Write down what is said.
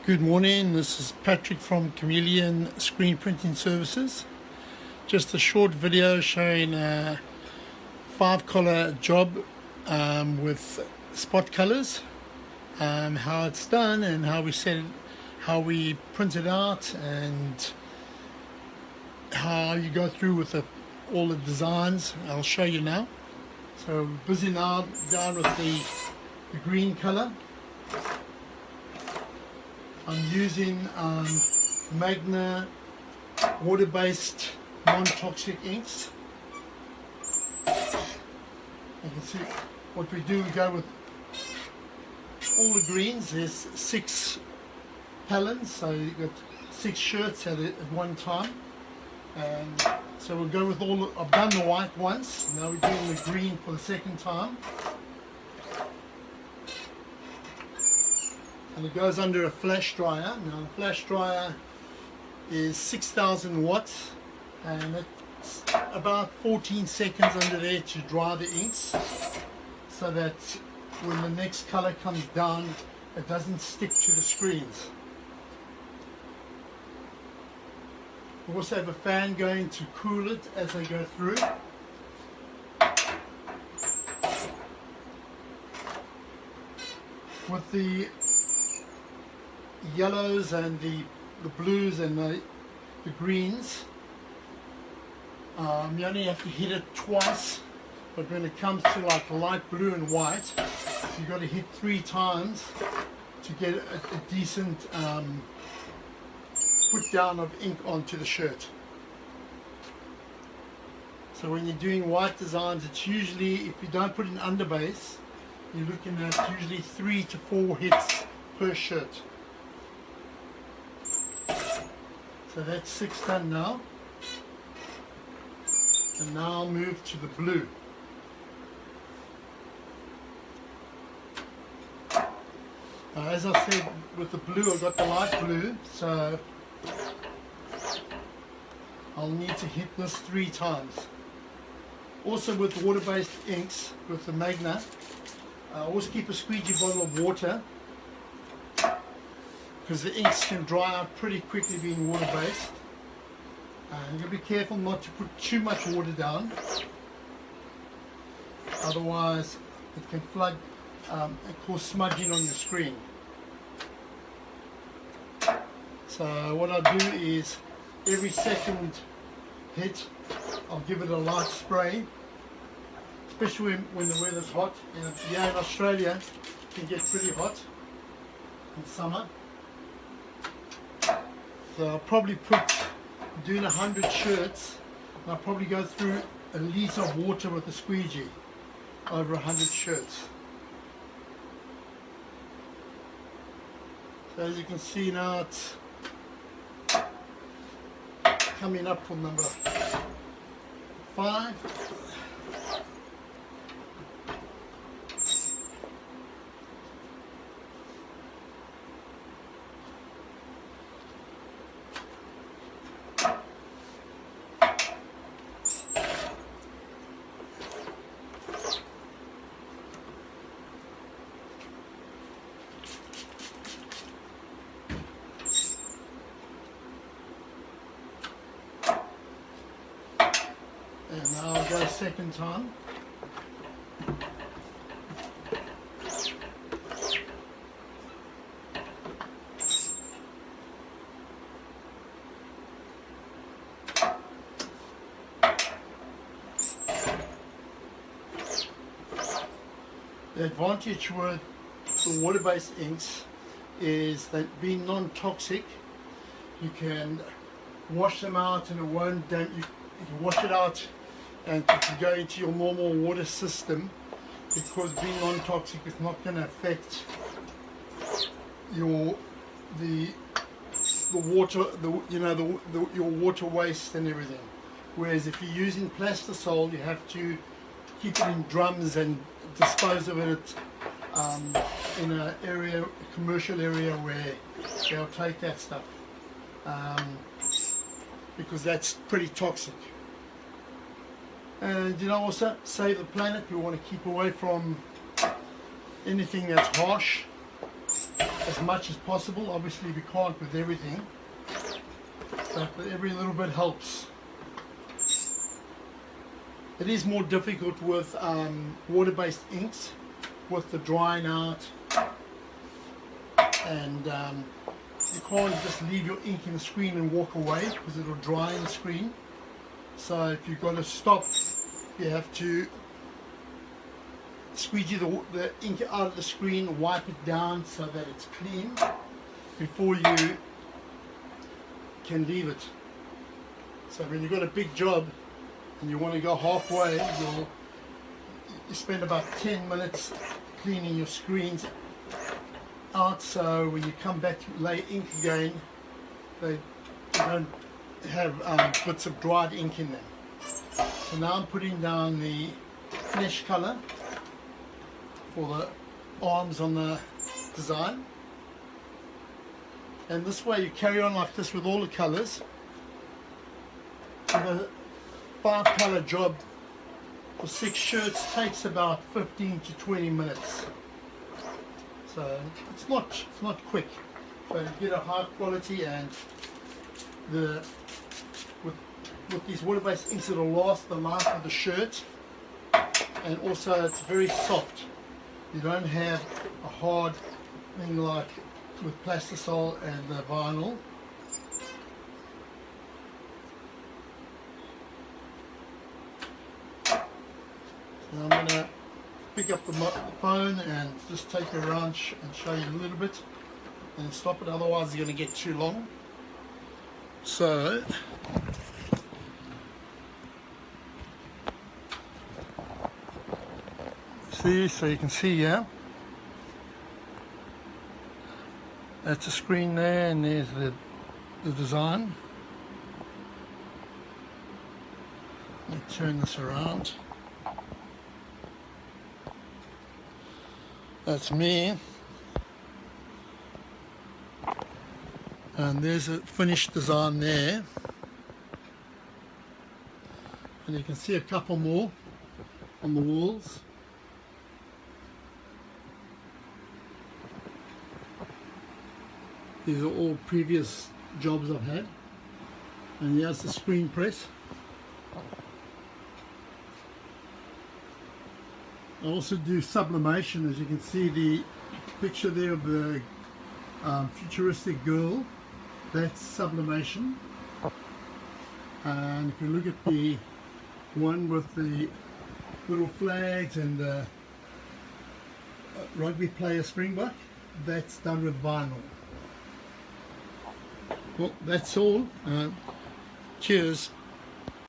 Good morning, this is Patrick from Chameleon Screen Printing Services. Just a short video showing a 5-color job with spot colors, how it's done and how we set it, how we print it out, and how you go through with all the designs. I'll show you now. So we're busy now down with the green color. I'm using Magna water-based non-toxic inks. You can see what we do, we go with all the greens. There's 6 talons, so you've got 6 shirts at one time. And so we'll go with all, I've done the white once, now we're doing the green for the second time. And it goes under a flash dryer. Now the flash dryer is 6,000 watts and it's about 14 seconds under there to dry the inks, so that when the next color comes down it doesn't stick to the screens. We also have a fan going to cool it as they go through. With the yellows and the blues and the greens, you only have to hit it twice, but when it comes to like light blue and white, you've got to hit 3 times to get a decent put down of ink onto the shirt. So when you're doing white designs, it's usually, if you don't put an underbase, you're looking at usually 3 to 4 hits per shirt. So that's 6 done now. And now I'll move to the blue. As I said, with the blue, I've got the light blue, so I'll need to hit this 3 times. Also with water-based inks, with the Magna, I always keep a squeegee bottle of water, because the inks can dry out pretty quickly being water-based. And you've got to be careful not to put too much water down, otherwise it can flood and cause smudging on your screen. So what I do is every second hit I'll give it a light spray, especially when the weather's hot. Here in Australia it can get pretty hot in summer. So I'll probably doing 100 shirts, and I'll probably go through a litre of water with a squeegee over 100 shirts. So as you can see now, it's coming up for number 5. And now I'll go second time. The advantage with the water-based inks is that being non-toxic, you can wash them out and it won't damp you. You can wash it out and it can go into your normal water system, because being non-toxic is not going to affect your the water, your water waste and everything. Whereas if you're using plastisol, you have to keep it in drums and dispose of it in an area, a commercial area, where they'll take that stuff. Because that's pretty toxic. And also save the planet. We want to keep away from anything that's harsh. as much as possible. Obviously we can't with everything, but every little bit helps. It is more difficult with water-based inks, with the drying out, and you can't just leave your ink in the screen and walk away because it will dry in the screen. So if you've got to stop, you have to squeegee the ink out of the screen, wipe it down so that it's clean before you can leave it. So when you've got a big job and you want to go halfway, you spend about 10 minutes cleaning your screens out, so when you come back to lay ink again, they don't have bits of dried ink in them. So now I'm putting down the flesh color for the arms on the design, and this way you carry on like this with all the colors. So the 5-color job for 6 shirts takes about 15 to 20 minutes. So it's not quick, but you get a high quality, and with these water-based inks it'll last the life of the shirt, and also it's very soft. You don't have a hard thing like with plastisol and the vinyl. So I'm going to pick up the phone and just take it around and show you a little bit and stop it, otherwise you're going to get too long. So so you can see here, that's the screen there, and there's the design. Let me turn this around. That's me, and there's a finished design there, and you can see a couple more on the walls. These are all previous jobs I've had, and here's the screen press. I also do sublimation, as you can see the picture there of the futuristic girl, that's sublimation. And if you look at the one with the little flags and the rugby player Springbok, that's done with vinyl. Well, that's all. Cheers.